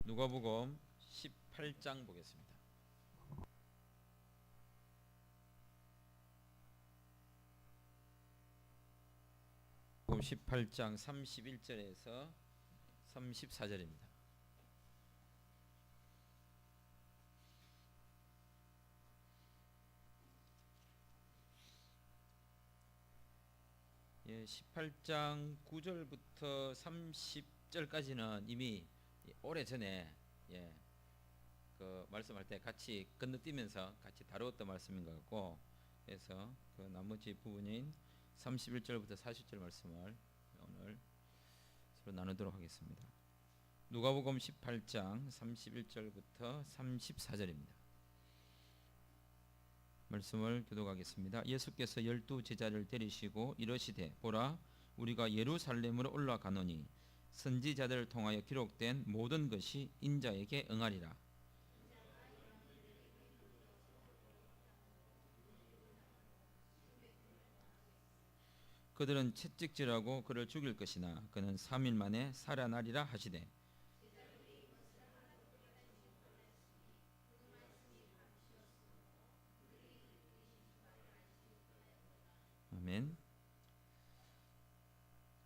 누가복음 18장 보겠습니다. 누가복음 18장 31절에서 34절입니다. 예, 18장 9절부터 30절까지는 이미 오래전에 그 말씀할 때 같이 건너뛰면서 같이 다루었던 말씀인 것 같고, 그래서 그 나머지 부분인 31절부터 40절 말씀을 오늘 서로 나누도록 하겠습니다. 누가복음 18장 31절부터 34절입니다. 말씀을 교독하겠습니다. 예수께서 12 제자를 데리시고 이르시되, 보라, 우리가 예루살렘으로 올라가노니 선지자들을 통하여 기록된 모든 것이 인자에게 응하리라. 그들은 채찍질하고 그를 죽일 것이나 그는 3일 만에 살아나리라 하시되, 아멘.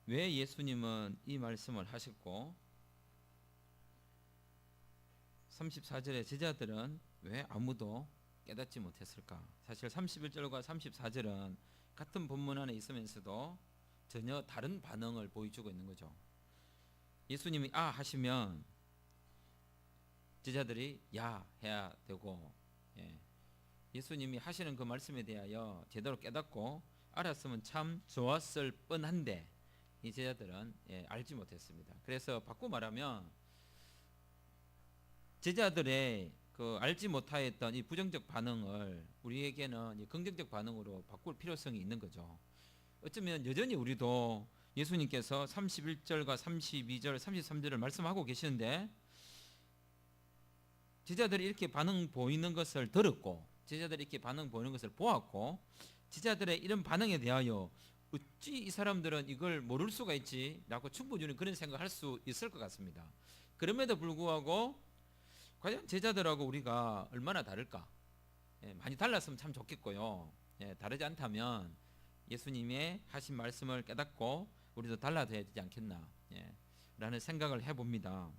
왜 예수님은 이 말씀을 하셨고 34절의 제자들은 왜 아무도 깨닫지 못했을까? 사실 31절과 34절은 같은 본문 안에 있으면서도 전혀 다른 반응을 보여주고 있는 거죠. 예수님이 아 하시면 제자들이 야 해야 되고, 예수님이 하시는 그 말씀에 대하여 제대로 깨닫고 알았으면 참 좋았을 뻔한데 이 제자들은 알지 못했습니다. 그래서 바꾸고 말하면 제자들의 그 알지 못하였던 이 부정적 반응을 우리에게는 이 긍정적 반응으로 바꿀 필요성이 있는 거죠. 어쩌면 여전히 우리도 예수님께서 31절과 32절, 33절을 말씀하고 계시는데 제자들이 이렇게 반응 보이는 것을 들었고 제자들이 이렇게 반응 보이는 것을 보았고 제자들의 이런 반응에 대하여 어찌 이 사람들은 이걸 모를 수가 있지? 라고 충분히 그런 생각을 할 수 있을 것 같습니다. 그럼에도 불구하고 과연 제자들하고 우리가 얼마나 다를까? 많이 달랐으면 참 좋겠고요. 다르지 않다면 예수님의 하신 말씀을 깨닫고 우리도 달라져야 되지 않겠나? 라는 생각을 해봅니다.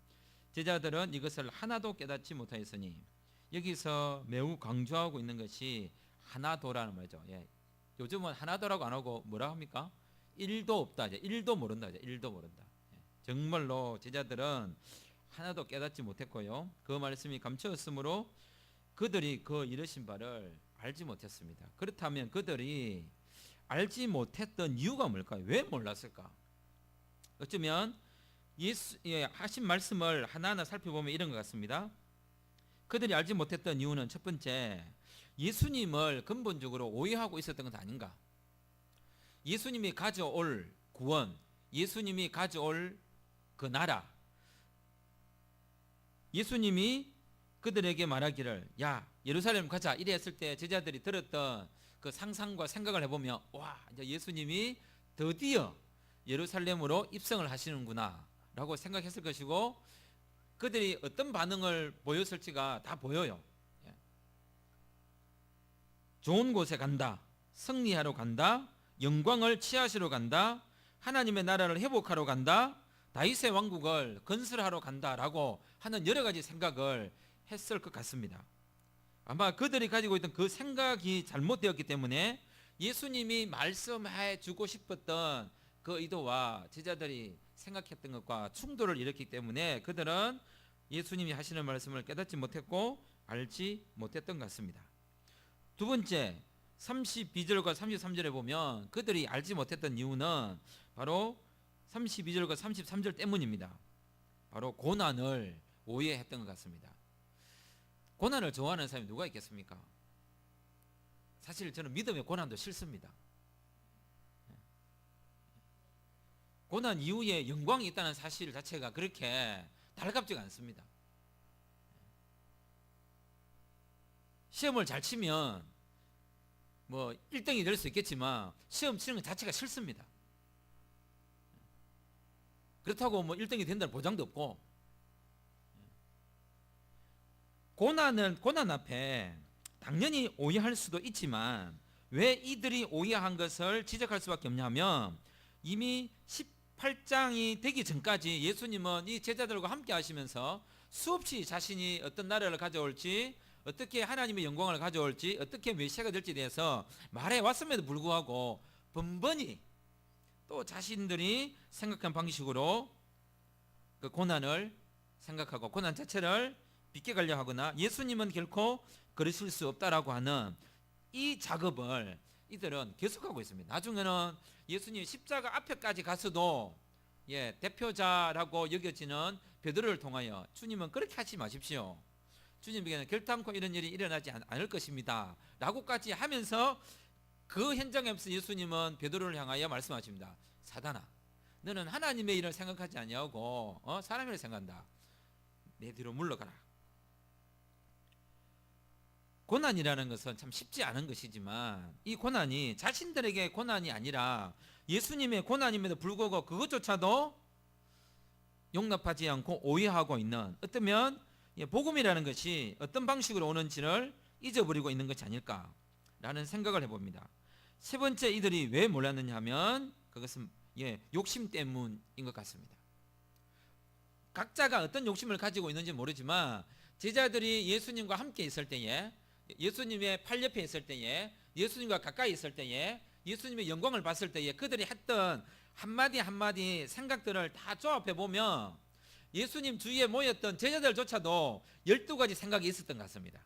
제자들은 이것을 하나도 깨닫지 못하였으니, 여기서 매우 강조하고 있는 것이 하나도라는 말이죠. 요즘은 하나도라고 안 하고 뭐라 합니까? 1도 없다. 1도 모른다. 1도 모른다. 정말로 제자들은 하나도 깨닫지 못했고요. 그 말씀이 감추었으므로 그들이 그 이르신 바를 알지 못했습니다. 그렇다면 그들이 알지 못했던 이유가 뭘까요? 왜 몰랐을까? 어쩌면 예수 하신 말씀을 하나하나 살펴보면 이런 것 같습니다. 그들이 알지 못했던 이유는 첫 번째, 예수님을 근본적으로 오해하고 있었던 것 아닌가? 예수님이 가져올 구원, 예수님이 가져올 그 나라, 예수님이 그들에게 말하기를 야 예루살렘 가자 이래 했을 때 제자들이 들었던 그 상상과 생각을 해보면 와 이제 예수님이 드디어 예루살렘으로 입성을 하시는구나 라고 생각했을 것이고, 그들이 어떤 반응을 보였을지가 다 보여요. 좋은 곳에 간다, 승리하러 간다, 영광을 취하시러 간다, 하나님의 나라를 회복하러 간다, 다윗의 왕국을 건설하러 간다라고 하는 여러 가지 생각을 했을 것 같습니다. 아마 그들이 가지고 있던 그 생각이 잘못되었기 때문에 예수님이 말씀해 주고 싶었던 그 의도와 제자들이 생각했던 것과 충돌을 일으키기 때문에 그들은 예수님이 하시는 말씀을 깨닫지 못했고 알지 못했던 것 같습니다. 두 번째, 32절과 33절에 보면 그들이 알지 못했던 이유는 바로 32절과 33절 때문입니다. 바로 고난을 오해했던 것 같습니다. 고난을 좋아하는 사람이 누가 있겠습니까? 사실 저는 믿음의 고난도 싫습니다. 고난 이후에 영광이 있다는 사실 자체가 그렇게 달갑지가 않습니다. 시험을 잘 치면 뭐 1등이 될 수 있겠지만 시험 치는 것 자체가 싫습니다. 그렇다고 뭐 1등이 된다는 보장도 없고 고난 앞에 당연히 오해할 수도 있지만 왜 이들이 오해한 것을 지적할 수밖에 없냐면 이미 18장이 되기 전까지 예수님은 이 제자들과 함께 하시면서 수없이 자신이 어떤 나라를 가져올지, 어떻게 하나님의 영광을 가져올지, 어떻게 메시아가 될지에 대해서 말해 왔음에도 불구하고 번번이 또 자신들이 생각한 방식으로 그 고난을 생각하고 고난 자체를 비껴가려 하거나 예수님은 결코 그러실 수 없다라고 하는 이 작업을 이들은 계속하고 있습니다. 나중에는 예수님이 십자가 앞에까지 가서도 대표자라고 여겨지는 베드로를 통하여 주님은 그렇게 하지 마십시오. 주님에게는 결단코 이런 일이 일어나지 않을 것입니다 라고까지 하면서 그 현장에서 예수님은 베드로를 향하여 말씀하십니다. 사단아, 너는 하나님의 일을 생각하지 아니하고 사람의 일을 생각한다. 내 뒤로 물러가라. 고난이라는 것은 참 쉽지 않은 것이지만 이 고난이 자신들에게 고난이 아니라 예수님의 고난임에도 불구하고 그것조차도 용납하지 않고 오해하고 있는, 어쩌면 복음이라는 것이 어떤 방식으로 오는지를 잊어버리고 있는 것이 아닐까라는 생각을 해봅니다. 세 번째, 이들이 왜 몰랐느냐 하면 그것은 욕심 때문인 것 같습니다. 각자가 어떤 욕심을 가지고 있는지 모르지만 제자들이 예수님과 함께 있을 때에, 예수님의 팔 옆에 있을 때에, 예수님과 가까이 있을 때에, 예수님의 영광을 봤을 때에 그들이 했던 한마디 한마디 생각들을 다 조합해 보면 예수님 주위에 모였던 제자들조차도 12가지 생각이 있었던 것 같습니다.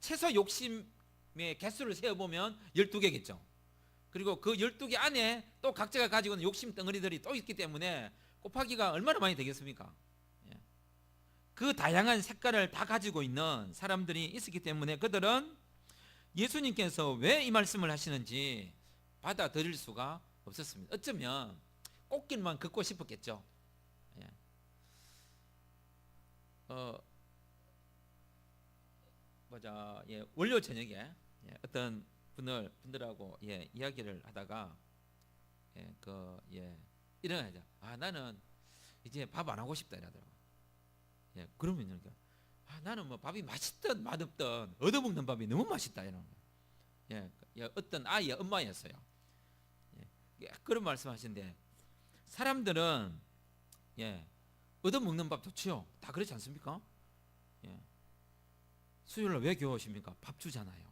최소 욕심의 개수를 세어보면 12개겠죠. 그리고 그 12개 안에 또 각자가 가지고 있는 욕심 덩어리들이 또 있기 때문에 곱하기가 얼마나 많이 되겠습니까? 그 다양한 색깔을 다 가지고 있는 사람들이 있었기 때문에 그들은 예수님께서 왜 이 말씀을 하시는지 받아들일 수가 없었습니다. 어쩌면 꽃길만 걷고 싶었겠죠. 월요 저녁에 어떤 분들하고 이야기를 하다가 이러죠. 나는 이제 밥 안 하고 싶다 이러더라고. 그러면요, 나는 뭐 밥이 맛있든 맛없든 얻어먹는 밥이 너무 맛있다 이런 거예요. 어떤 아이의 엄마였어요. 그런 말씀하시는데 사람들은 얻어먹는 밥 좋지요. 다 그렇지 않습니까? 수요일날 왜 교회 오십니까? 밥 주잖아요.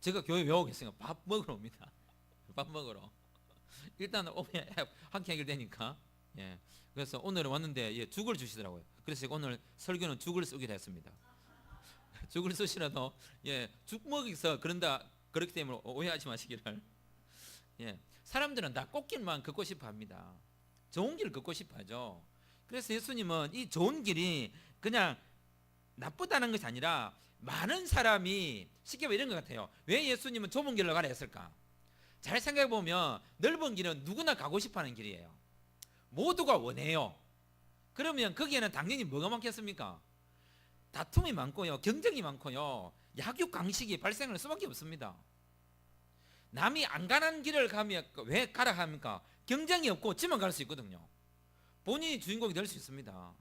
제가 교회 왜 오겠어요? 밥 먹으러 옵니다. 밥 먹으러. 일단 오면 한 끼 해결되니까. 그래서 오늘은 왔는데 죽을 주시더라고요. 그래서 제가 오늘 설교는 죽을 쓰기로 했습니다. 죽을 쓰시라도 죽 먹이서 그렇기 때문에 오해하지 마시기를. 사람들은 다 꽃길만 걷고 싶어 합니다. 좋은 길을 걷고 싶어 하죠. 그래서 예수님은 이 좋은 길이 그냥 나쁘다는 것이 아니라 많은 사람이 쉽게 이런 것 같아요. 왜 예수님은 좁은 길로 가라 했을까? 잘 생각해 보면 넓은 길은 누구나 가고 싶어하는 길이에요. 모두가 원해요. 그러면 거기에는 당연히 뭐가 많겠습니까? 다툼이 많고요, 경쟁이 많고요, 약육강식이 발생할 수밖에 없습니다. 남이 안 가는 길을 가면 왜 가라 합니까? 경쟁이 없고 지만 갈 수 있거든요. 본인이 주인공이 될 수 있습니다.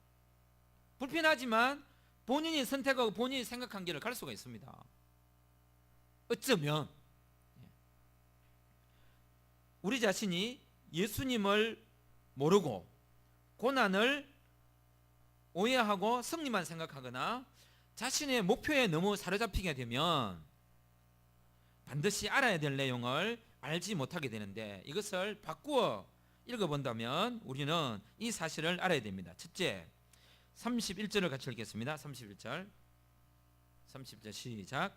불편하지만 본인이 선택하고 본인이 생각한 길을 갈 수가 있습니다. 어쩌면 우리 자신이 예수님을 모르고 고난을 오해하고 승리만 생각하거나 자신의 목표에 너무 사로잡히게 되면 반드시 알아야 될 내용을 알지 못하게 되는데, 이것을 바꾸어 읽어본다면 우리는 이 사실을 알아야 됩니다. 첫째, 31절을 같이 읽겠습니다. 31절 시작.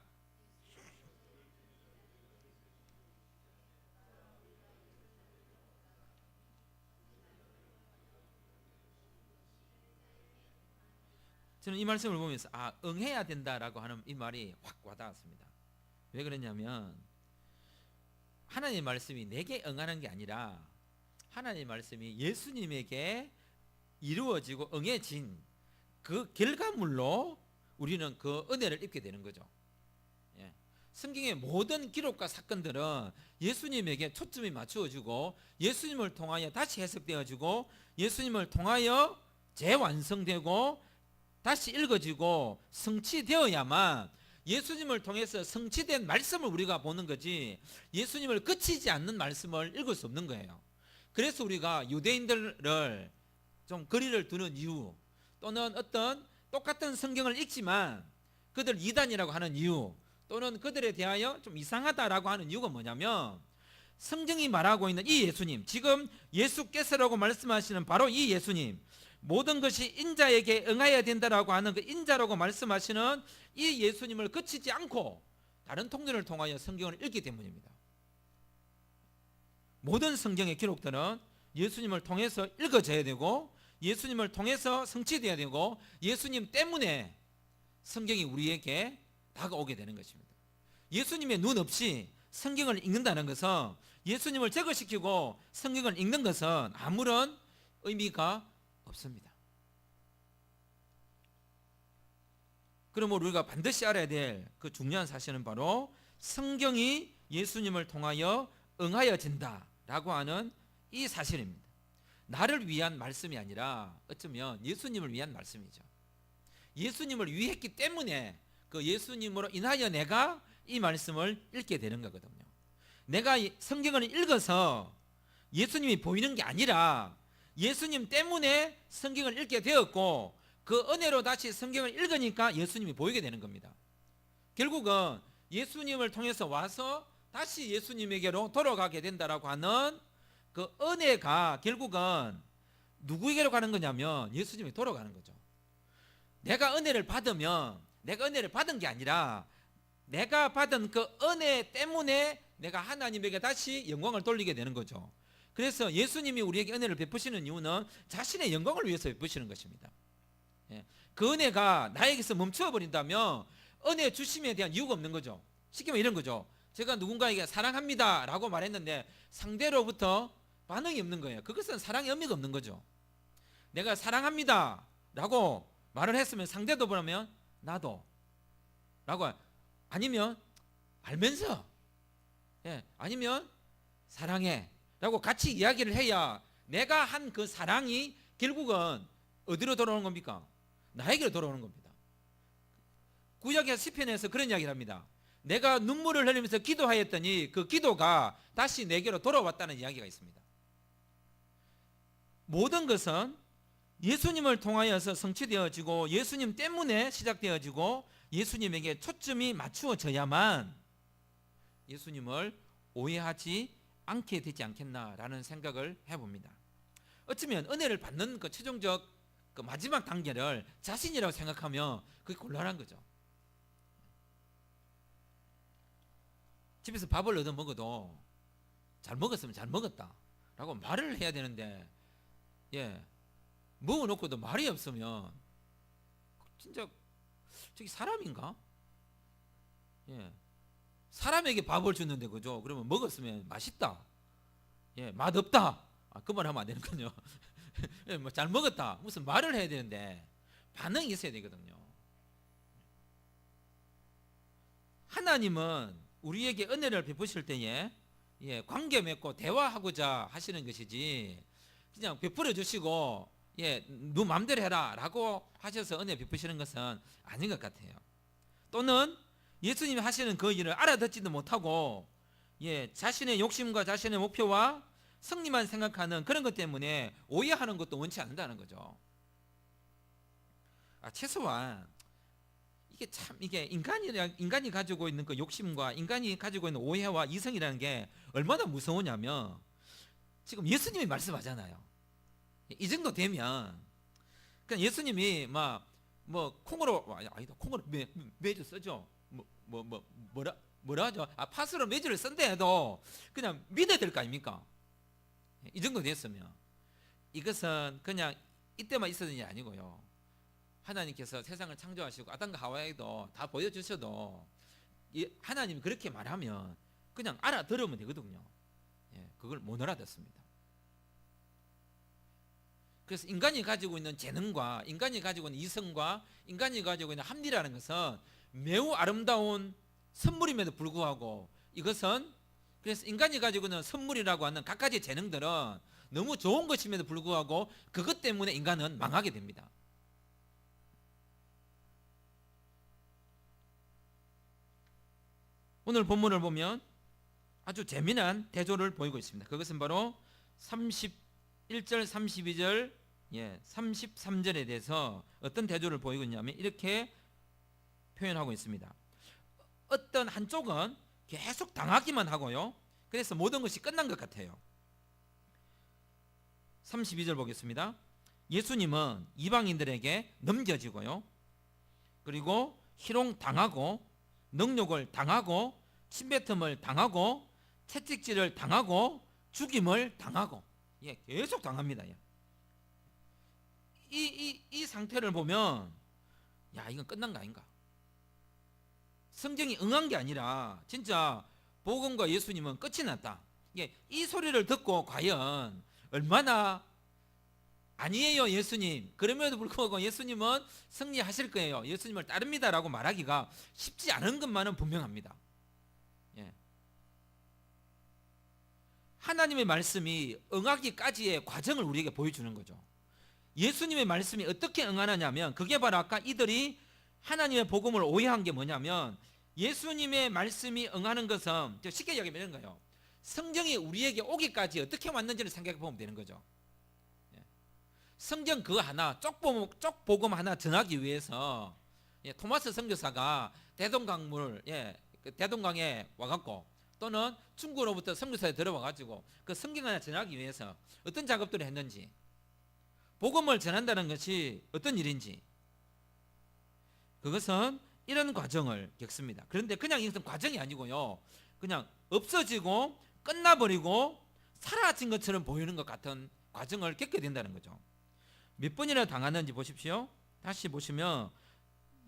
저는 이 말씀을 보면서 응해야 된다라고 하는 이 말이 확 와닿았습니다. 왜 그러냐면 하나님의 말씀이 내게 응하는 게 아니라 하나님의 말씀이 예수님에게 이루어지고 응해진 그 결과물로 우리는 그 은혜를 입게 되는 거죠. 성경의 모든 기록과 사건들은 예수님에게 초점이 맞추어지고 예수님을 통하여 다시 해석되어지고 예수님을 통하여 재완성되고 다시 읽어지고 성취되어야만 예수님을 통해서 성취된 말씀을 우리가 보는 거지, 예수님을 그치지 않는 말씀을 읽을 수 없는 거예요. 그래서 우리가 유대인들을 좀 거리를 두는 이유, 또는 어떤 똑같은 성경을 읽지만 그들 이단이라고 하는 이유, 또는 그들에 대하여 좀 이상하다라고 하는 이유가 뭐냐면, 성경이 말하고 있는 이 예수님, 지금 예수께서라고 말씀하시는 바로 이 예수님, 모든 것이 인자에게 응하여야 된다라고 하는 그 인자라고 말씀하시는 이 예수님을 그치지 않고 다른 통로를 통하여 성경을 읽기 때문입니다. 모든 성경의 기록들은 예수님을 통해서 읽어져야 되고, 예수님을 통해서 성취되어야 되고, 예수님 때문에 성경이 우리에게 다가오게 되는 것입니다. 예수님의 눈 없이 성경을 읽는다는 것은, 예수님을 제거시키고 성경을 읽는 것은 아무런 의미가 없습니다. 그러므로 우리가 반드시 알아야 될 그 중요한 사실은 바로 성경이 예수님을 통하여 응하여진다라고 하는 이 사실입니다. 나를 위한 말씀이 아니라 어쩌면 예수님을 위한 말씀이죠. 예수님을 위했기 때문에 그 예수님으로 인하여 내가 이 말씀을 읽게 되는 거거든요. 내가 성경을 읽어서 예수님이 보이는 게 아니라 예수님 때문에 성경을 읽게 되었고, 그 은혜로 다시 성경을 읽으니까 예수님이 보이게 되는 겁니다. 결국은 예수님을 통해서 와서 다시 예수님에게로 돌아가게 된다라고 하는 그 은혜가 결국은 누구에게로 가는 거냐면 예수님이 돌아가는 거죠. 내가 은혜를 받으면, 내가 은혜를 받은 게 아니라 내가 받은 그 은혜 때문에 내가 하나님에게 다시 영광을 돌리게 되는 거죠. 그래서 예수님이 우리에게 은혜를 베푸시는 이유는 자신의 영광을 위해서 베푸시는 것입니다. 그 은혜가 나에게서 멈추어 버린다면 은혜 주심에 대한 이유가 없는 거죠. 쉽게 말하면 이런 거죠. 제가 누군가에게 사랑합니다 라고 말했는데 상대로부터 반응이 없는 거예요. 그것은 사랑의 의미가 없는 거죠. 내가 사랑합니다 라고 말을 했으면 상대도 보면 나도 라고, 아니면 알면서, 아니면 사랑해 라고 같이 이야기를 해야 내가 한 그 사랑이 결국은 어디로 돌아오는 겁니까? 나에게로 돌아오는 겁니다. 구약의 시편에서 그런 이야기를 합니다. 내가 눈물을 흘리면서 기도하였더니 그 기도가 다시 내게로 돌아왔다는 이야기가 있습니다. 모든 것은 예수님을 통하여서 성취되어지고 예수님 때문에 시작되어지고 예수님에게 초점이 맞추어져야만 예수님을 오해하지 않게 되지 않겠나라는 생각을 해봅니다. 어쩌면 은혜를 받는 그 최종적 그 마지막 단계를 자신이라고 생각하면 그게 곤란한 거죠. 집에서 밥을 얻어 먹어도 잘 먹었으면 잘 먹었다 라고 말을 해야 되는데, 먹어놓고도 말이 없으면 진짜 저기 사람인가? 사람에게 밥을 주는데, 그죠? 그러면 먹었으면 맛있다, 맛없다, 그 말 하면 안 되는군요. 뭐 잘 먹었다, 무슨 말을 해야 되는데 반응이 있어야 되거든요. 하나님은 우리에게 은혜를 베푸실 때에 관계 맺고 대화하고자 하시는 것이지, 그냥 베풀어 주시고 너 마음대로 해라 라고 하셔서 은혜 베푸시는 것은 아닌 것 같아요. 또는 예수님이 하시는 그 일을 알아듣지도 못하고 자신의 욕심과 자신의 목표와 승리만 생각하는 그런 것 때문에 오해하는 것도 원치 않는다는 거죠. 최소한 이게 인간이 가지고 있는 그 욕심과 인간이 가지고 있는 오해와 이성이라는 게 얼마나 무서우냐면, 지금 예수님이 말씀하잖아요. 이 정도 되면 그냥 예수님이 뭐 콩으로, 아니다, 콩으로 매주 써죠. 뭐라 하죠? 팥으로 매주를 쓴다 해도 그냥 믿어야 될 거 아닙니까? 이 정도 됐으면. 이것은 그냥 이때만 있었던 일이 아니고요. 하나님께서 세상을 창조하시고 아담과 하와에도 다 보여주셔도 하나님이 그렇게 말하면 그냥 알아들으면 되거든요. 그걸 못 알아듣습니다. 그래서 인간이 가지고 있는 재능과 인간이 가지고 있는 이성과 인간이 가지고 있는 합리라는 것은 매우 아름다운 선물임에도 불구하고, 이것은 그래서 인간이 가지고 있는 선물이라고 하는 갖가지 재능들은 너무 좋은 것임에도 불구하고 그것 때문에 인간은 망하게 됩니다. 오늘 본문을 보면 아주 재미난 대조를 보이고 있습니다. 그것은 바로 31절, 32절, 33절에 대해서 어떤 대조를 보이고 있냐면 이렇게 표현하고 있습니다. 어떤 한쪽은 계속 당하기만 하고요. 그래서 모든 것이 끝난 것 같아요. 32절 보겠습니다. 예수님은 이방인들에게 넘겨지고요. 그리고 희롱당하고 능욕을 당하고 침뱉음을 당하고 채찍질을 당하고 죽임을 당하고 계속 당합니다. 이 상태를 보면 이건 끝난 거 아닌가? 성경이 응한 게 아니라 진짜 복음과 예수님은 끝이 났다. 이 소리를 듣고 과연 얼마나 아니에요 예수님, 그럼에도 불구하고 예수님은 승리하실 거예요, 예수님을 따릅니다라고 말하기가 쉽지 않은 것만은 분명합니다. 하나님의 말씀이 응하기까지의 과정을 우리에게 보여주는 거죠. 예수님의 말씀이 어떻게 응하느냐면 그게 바로 아까 이들이 하나님의 복음을 오해한 게 뭐냐면 예수님의 말씀이 응하는 것은 쉽게 이야기하면 이런 거예요. 성경이 우리에게 오기까지 어떻게 왔는지를 생각해 보면 되는 거죠. 성경 그 하나 쪽복음 하나 전하기 위해서 토마스 선교사가 대동강에 와갖고 또는 중국으로부터 선교사에 들어와가지고 그 성경 하나 전하기 위해서 어떤 작업들을 했는지, 복음을 전한다는 것이 어떤 일인지, 그것은 이런 과정을 겪습니다. 그런데 그냥 이것은 과정이 아니고요, 그냥 없어지고 끝나버리고 사라진 것처럼 보이는 것 같은 과정을 겪게 된다는 거죠. 몇 번이나 당하는지 보십시오. 다시 보시면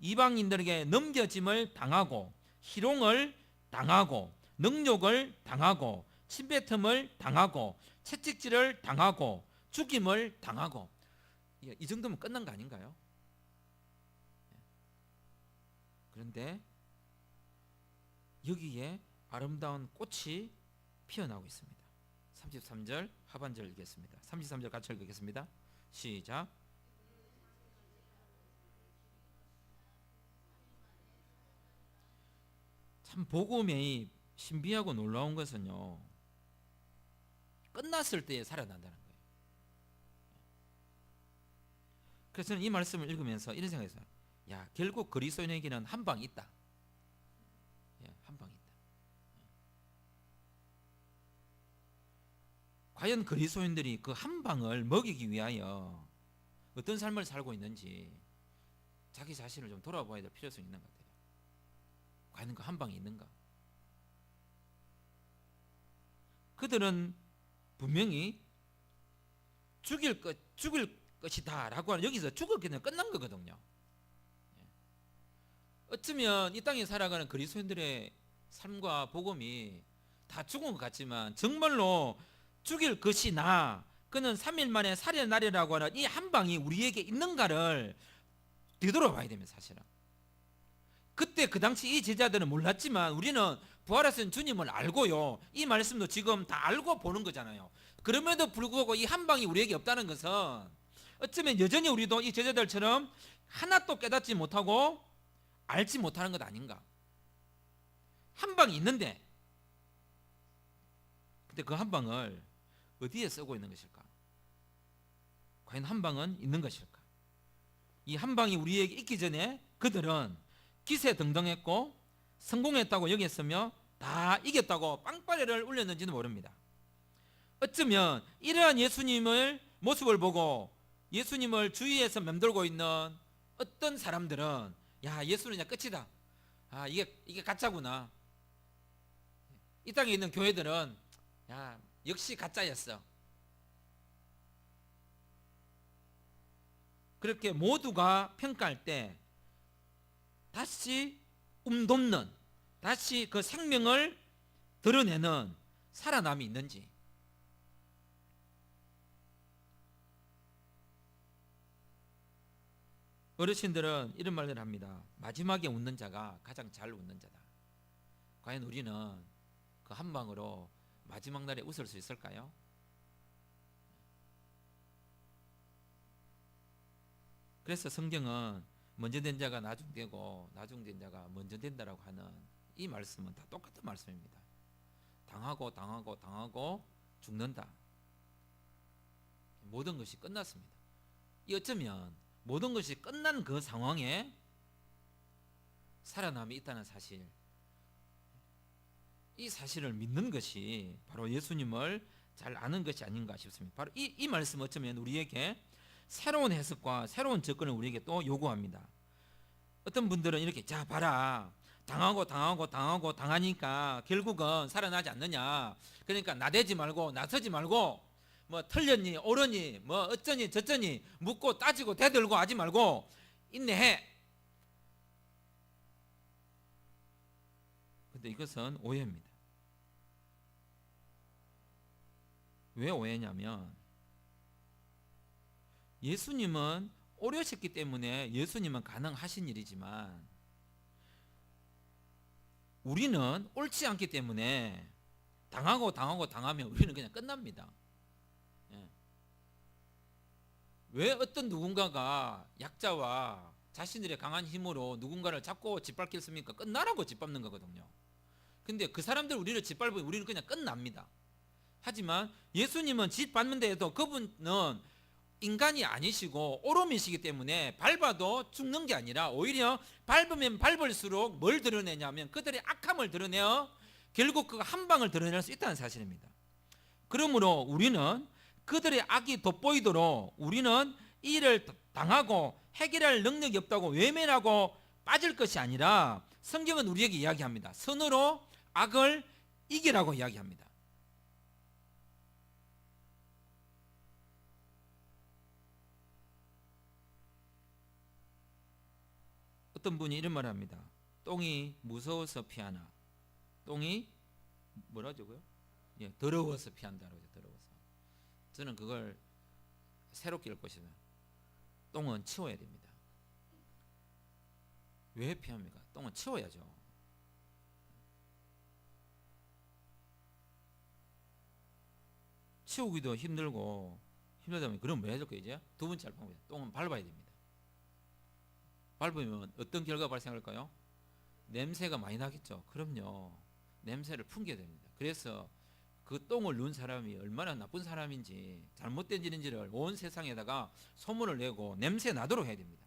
이방인들에게 넘겨짐을 당하고 희롱을 당하고 능욕을 당하고 침뱉음을 당하고 채찍질을 당하고 죽임을 당하고, 이 정도면 끝난 거 아닌가요? 그런데 여기에 아름다운 꽃이 피어나고 있습니다. 33절 하반절 읽겠습니다. 33절 같이 읽겠습니다. 시작. 참 복음이 신비하고 놀라운 것은요, 끝났을 때에 살아난다는 거예요. 그래서 저는 이 말씀을 읽으면서 이런 생각이 있어요. 결국 그리스도인에게는 한 방이 있다. 한 방이 있다. 과연 그리스도인들이 그 한 방을 먹이기 위하여 어떤 삶을 살고 있는지 자기 자신을 좀 돌아봐야 될 필요성이 있는 것 같아요. 과연 그 한 방이 있는가? 그들은 분명히 죽일 것이다 라고 하는, 여기서 죽을 그냥 끝난 거거든요. 어쩌면 이 땅에 살아가는 그리스도인들의 삶과 복음이 다 죽은 것 같지만 정말로 죽일 것이나 그는 3일 만에 살해나리라고 하는 이 한 방이 우리에게 있는가를 되돌아봐야 됩니다. 사실은 그때 그 당시 이 제자들은 몰랐지만 우리는 부활하신 주님을 알고요, 이 말씀도 지금 다 알고 보는 거잖아요. 그럼에도 불구하고 이 한 방이 우리에게 없다는 것은 어쩌면 여전히 우리도 이 제자들처럼 하나도 깨닫지 못하고 알지 못하는 것 아닌가. 한 방이 있는데, 근데 그 한 방을 어디에 쓰고 있는 것일까? 과연 한 방은 있는 것일까? 이 한 방이 우리에게 있기 전에 그들은 기세등등했고 성공했다고 여겼으며 다 이겼다고 빵빠레를 울렸는지는 모릅니다. 어쩌면 이러한 예수님을 모습을 보고 예수님을 주위에서 맴돌고 있는 어떤 사람들은 예수는 그냥 끝이다, 이게 가짜구나, 이 땅에 있는 교회들은 역시 가짜였어, 그렇게 모두가 평가할 때 다시 돋는, 다시 그 생명을 드러내는 살아남이 있는지, 어르신들은 이런 말을 합니다. 마지막에 웃는 자가 가장 잘 웃는 자다. 과연 우리는 그 한 방으로 마지막 날에 웃을 수 있을까요? 그래서 성경은 먼저 된 자가 나중 되고 나중 된 자가 먼저 된다라고 하는 이 말씀은 다 똑같은 말씀입니다. 당하고 죽는다. 모든 것이 끝났습니다. 이 어쩌면 모든 것이 끝난 그 상황에 살아남이 있다는 사실, 이 사실을 믿는 것이 바로 예수님을 잘 아는 것이 아닌가 싶습니다. 바로 이 말씀 어쩌면 우리에게 새로운 해석과 새로운 접근을 우리에게 또 요구합니다. 어떤 분들은 이렇게, 자 봐라, 당하니까 결국은 살아나지 않느냐, 그러니까 나대지 말고 나서지 말고 뭐 틀렸니 옳으니 뭐 어쩌니 저쩌니 묻고 따지고 대들고 하지 말고 인내해. 근데 이것은 오해입니다. 왜 오해냐면 예수님은 오려셨기 때문에 예수님은 가능하신 일이지만 우리는 옳지 않기 때문에 당하면 우리는 그냥 끝납니다. 예. 왜 어떤 누군가가 약자와 자신들의 강한 힘으로 누군가를 잡고 짓밟겠습니까? 끝나라고 짓밟는 거거든요. 근데 그 사람들 우리를 짓밟으면 우리는 그냥 끝납니다. 하지만 예수님은 짓밟는 데에도 그분은 인간이 아니시고 오롬이시기 때문에 밟아도 죽는 게 아니라 오히려 밟으면 밟을수록 뭘 드러내냐면 그들의 악함을 드러내어 결국 그 한 방을 드러낼 수 있다는 사실입니다. 그러므로 우리는 그들의 악이 돋보이도록 우리는 이 일을 당하고 해결할 능력이 없다고 외면하고 빠질 것이 아니라 성경은 우리에게 이야기합니다. 선으로 악을 이기라고 이야기합니다. 어떤 분이 이런 말을 합니다. 똥이 무서워서 피하나, 똥이 뭐라고요? 예, 더러워서 피한다. 더러워서. 저는 그걸 새롭게 읽고시면 똥은 치워야 됩니다. 왜 피합니까? 똥은 치워야죠. 치우기도 힘들고 힘들다면 그럼 뭐 해야 될 거예요? 이제 두 번째 할 방법이에요. 똥은 밟아야 됩니다. 밟으면 어떤 결과가 발생할까요? 냄새가 많이 나겠죠. 그럼요. 냄새를 풍겨야 됩니다. 그래서 그 똥을 누운 사람이 얼마나 나쁜 사람인지 잘못된 일인지를 온 세상에다가 소문을 내고 냄새 나도록 해야 됩니다.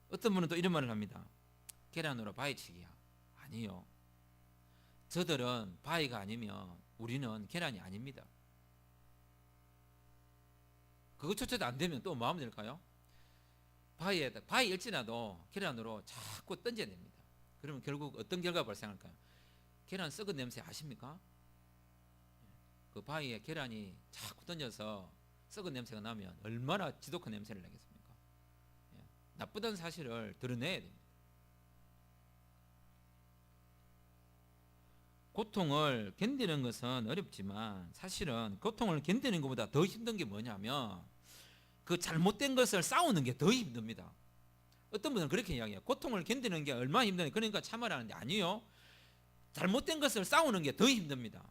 어떤 분은 또 이런 말을 합니다. 계란으로 바위치기야. 아니요. 저들은 바위가 아니면 우리는 계란이 아닙니다. 그것조차도 안 되면 또 마음 될까요? 바위일지라도 계란으로 자꾸 던져야 됩니다. 그러면 결국 어떤 결과가 발생할까요? 계란 썩은 냄새 아십니까? 그 바위에 계란이 자꾸 던져서 썩은 냄새가 나면 얼마나 지독한 냄새를 내겠습니까? 나쁘다는 사실을 드러내야 됩니다. 고통을 견디는 것은 어렵지만 사실은 고통을 견디는 것보다 더 힘든 게 뭐냐면 그 잘못된 것을 싸우는 게 더 힘듭니다. 어떤 분은 그렇게 이야기해요. 고통을 견디는 게 얼마나 힘드냐, 그러니까 참아라는데 아니요. 잘못된 것을 싸우는 게 더 힘듭니다.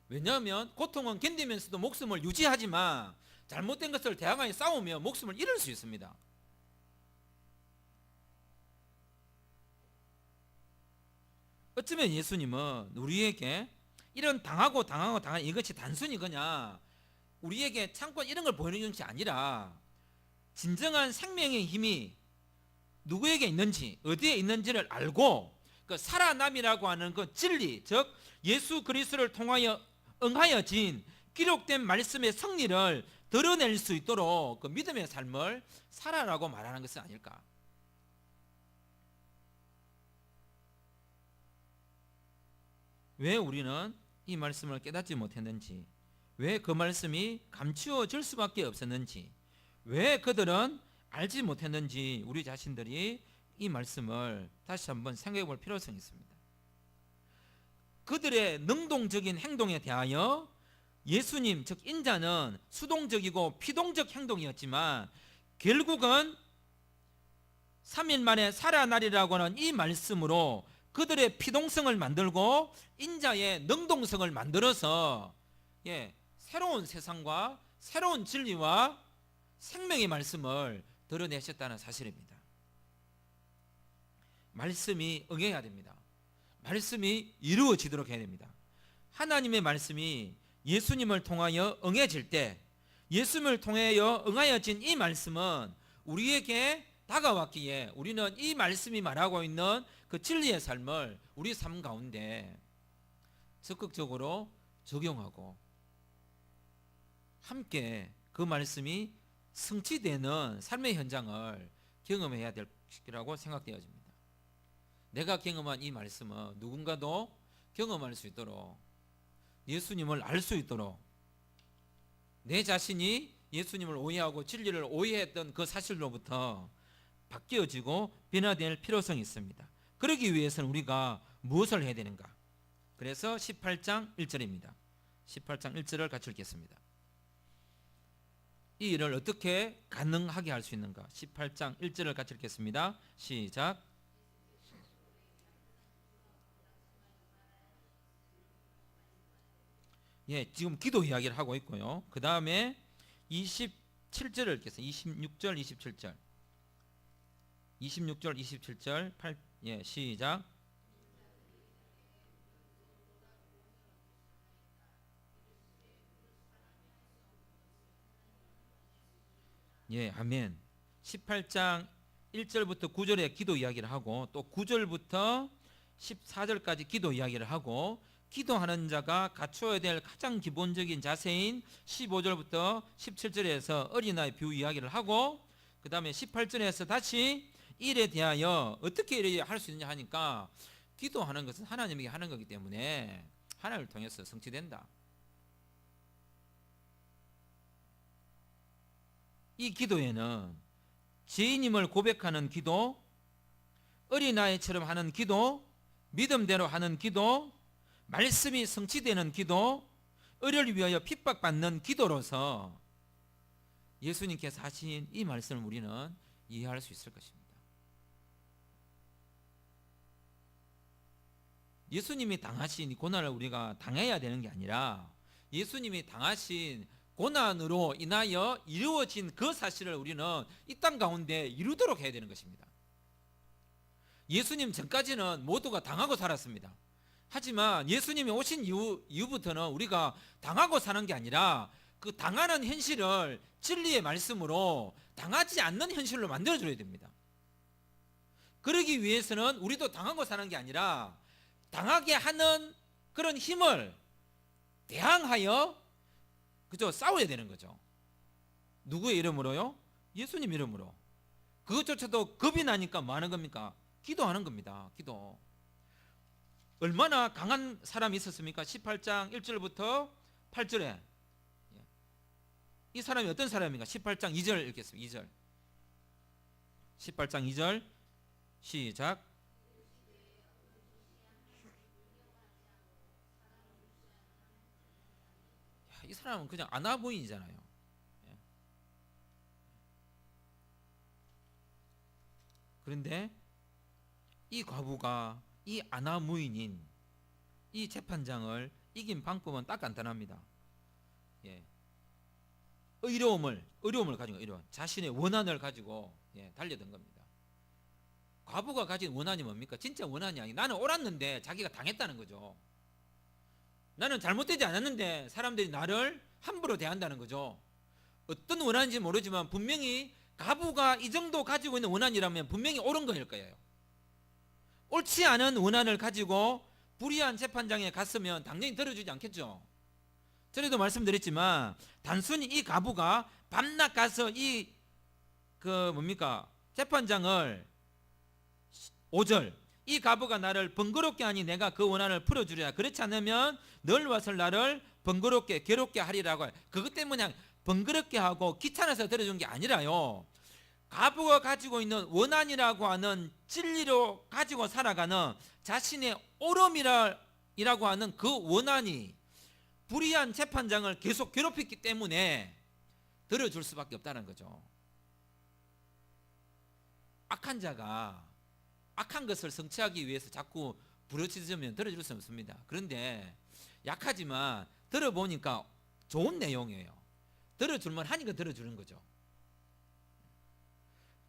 왜냐하면 고통은 견디면서도 목숨을 유지하지만 잘못된 것을 대항하여 싸우면 목숨을 잃을 수 있습니다. 어쩌면 예수님은 우리에게 이런 당하고 이것이 단순히 그냥 우리에게 창권 이런 걸 보여주는 것이 아니라 진정한 생명의 힘이 누구에게 있는지 어디에 있는지를 알고 그 살아남이라고 하는 그 진리, 즉 예수 그리스도를 통하여 응하여진 기록된 말씀의 승리를 드러낼 수 있도록 그 믿음의 삶을 살아라고 말하는 것은 아닐까. 왜 우리는 이 말씀을 깨닫지 못했는지, 왜 그 말씀이 감추어질 수밖에 없었는지, 왜 그들은 알지 못했는지 우리 자신들이 이 말씀을 다시 한번 생각해 볼 필요성이 있습니다. 그들의 능동적인 행동에 대하여 예수님 즉 인자는 수동적이고 피동적 행동이었지만 결국은 3일 만에 살아나리라고 하는 이 말씀으로 그들의 피동성을 만들고 인자의 능동성을 만들어서 새로운 세상과 새로운 진리와 생명의 말씀을 드러내셨다는 사실입니다. 말씀이 응해야 됩니다. 말씀이 이루어지도록 해야 됩니다. 하나님의 말씀이 예수님을 통하여 응해질 때, 예수님을 통하여 응하여진 이 말씀은 우리에게 다가왔기에 우리는 이 말씀이 말하고 있는 그 진리의 삶을 우리 삶 가운데 적극적으로 적용하고 함께 그 말씀이 성취되는 삶의 현장을 경험해야 될 것이라고 생각되어집니다. 내가 경험한 이 말씀은 누군가도 경험할 수 있도록, 예수님을 알 수 있도록, 내 자신이 예수님을 오해하고 진리를 오해했던 그 사실로부터 바뀌어지고 변화될 필요성이 있습니다. 그러기 위해서는 우리가 무엇을 해야 되는가? 그래서 18장 1절입니다. 18장 1절을 같이 읽겠습니다. 이 일을 어떻게 가능하게 할 수 있는가? 18장 1절을 같이 읽겠습니다. 시작. 예, 지금 기도 이야기를 하고 있고요. 그 다음에 27절을 읽겠습니다. 26절, 27절. 26절, 27절, 예, 시작. 예, 아멘. 18장 1절부터 9절에 기도 이야기를 하고 또 9절부터 14절까지 기도 이야기를 하고 기도하는 자가 갖추어야 될 가장 기본적인 자세인 15절부터 17절에서 어린아이 비유 이야기를 하고 그 다음에 18절에서 다시 일에 대하여 어떻게 일을 할 수 있느냐 하니까 기도하는 것은 하나님에게 하는 거기 때문에 하나님을 통해서 성취된다. 이 기도에는 죄인임을 고백하는 기도, 어린아이처럼 하는 기도, 믿음대로 하는 기도, 말씀이 성취되는 기도, 의를 위하여 핍박받는 기도로서 예수님께서 하신 이 말씀을 우리는 이해할 수 있을 것입니다. 예수님이 당하신 고난을 우리가 당해야 되는 게 아니라 예수님이 당하신 고난으로 인하여 이루어진 그 사실을 우리는 이 땅 가운데 이루도록 해야 되는 것입니다. 예수님 전까지는 모두가 당하고 살았습니다. 하지만 예수님이 오신 이후부터는 우리가 당하고 사는 게 아니라 그 당하는 현실을 진리의 말씀으로 당하지 않는 현실로 만들어줘야 됩니다. 그러기 위해서는 우리도 당하고 사는 게 아니라 당하게 하는 그런 힘을 대항하여 그죠? 싸워야 되는 거죠. 누구의 이름으로요? 예수님 이름으로. 그것조차도 겁이 나니까 뭐 하는 겁니까? 기도하는 겁니다. 기도. 얼마나 강한 사람이 있었습니까? 18장 1절부터 8절에 이 사람이 어떤 사람인가? 18장 2절 읽겠습니다. 2절 18장 2절 시작. 이 사람은 그냥 아나부인이잖아요. 그런데 이 과부가 이 아나무인인 이 재판장을 이긴 방법은 딱 간단합니다. 예. 어려움을 가지고 자신의 원한을 가지고 달려든 겁니다. 과부가 가진 원한이 뭡니까? 진짜 원한이 아니 나는 옳았는데 자기가 당했다는 거죠. 나는 잘못되지 않았는데 사람들이 나를 함부로 대한다는 거죠. 어떤 원한인지 모르지만 분명히 과부가 이 정도 가지고 있는 원한이라면 분명히 옳은 거일 거예요. 옳지 않은 원한을 가지고 불의한 재판장에 갔으면 당연히 들어주지 않겠죠. 전에도 말씀드렸지만 단순히 이 과부가 밤낮 가서 이 재판장을 5절 이 과부가 나를 번거롭게 하니 내가 그 원한을 풀어주리라. 그렇지 않으면 널 와서 나를 번거롭게 괴롭게 하리라고. 그것 때문에 번거롭게 하고 귀찮아서 들어준 게 아니라요. 과부가 가지고 있는 원한이라고 하는 진리로 가지고 살아가는 자신의 옳음이라고 하는 그 원한이 불의한 재판장을 계속 괴롭혔기 때문에 들어줄 수밖에 없다는 거죠. 악한 자가 악한 것을 성취하기 위해서 자꾸 부르짖으면 들어줄 수 없습니다. 그런데 약하지만 들어보니까 좋은 내용이에요. 들어줄만 하니까 들어주는 거죠.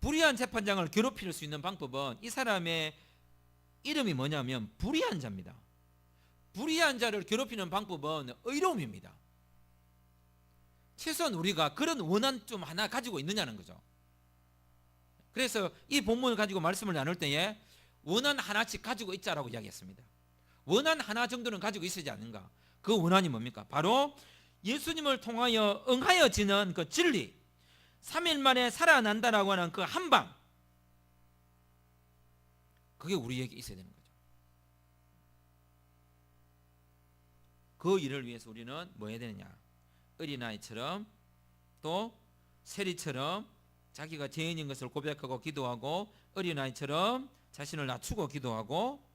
불의한 재판장을 괴롭힐 수 있는 방법은 이 사람의 이름이 뭐냐면 불의한 자입니다. 불의한 자를 괴롭히는 방법은 의로움입니다. 최소한 우리가 그런 원한 좀 하나 가지고 있느냐는 거죠. 그래서 이 본문을 가지고 말씀을 나눌 때에 원한 하나씩 가지고 있자라고 이야기했습니다. 원한 하나 정도는 가지고 있어야지 않는가. 그 원한이 뭡니까? 바로 예수님을 통하여 응하여지는 그 진리, 3일 만에 살아난다라고 하는 그 한방, 그게 우리에게 있어야 되는 거죠. 그 일을 위해서 우리는 뭐 해야 되느냐? 어린아이처럼 또 세리처럼 자기가 죄인인 것을 고백하고 기도하고 어린아이처럼 자신을 낮추고 기도하고,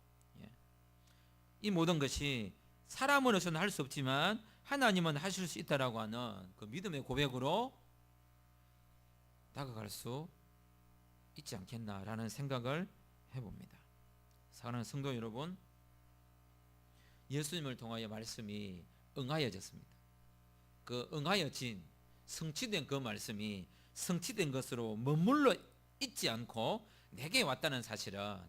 이 모든 것이 사람으로서는 할 수 없지만 하나님은 하실 수 있다라고 하는 그 믿음의 고백으로 다가갈 수 있지 않겠나라는 생각을 해봅니다. 사랑하는 성도 여러분, 예수님을 통하여 말씀이 응하여졌습니다. 그 응하여진 성취된 그 말씀이 성취된 것으로 머물러 있지 않고 내게 왔다는 사실은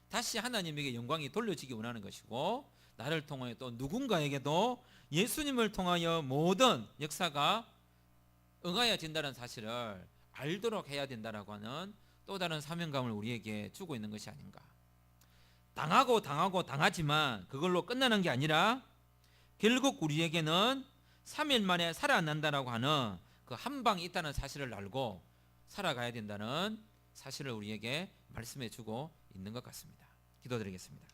다시 하나님에게 영광이 돌려지기 원하는 것이고, 나를 통하여 또 누군가에게도 예수님을 통하여 모든 역사가 응하여진다는 사실을 알도록 해야 된다라고 하는 또 다른 사명감을 우리에게 주고 있는 것이 아닌가. 당하지만 그걸로 끝나는 게 아니라 결국 우리에게는 3일 만에 살아난다라고 하는 그 한방이 있다는 사실을 알고 살아가야 된다는 사실을 우리에게 말씀해 주고 있는 것 같습니다. 기도드리겠습니다.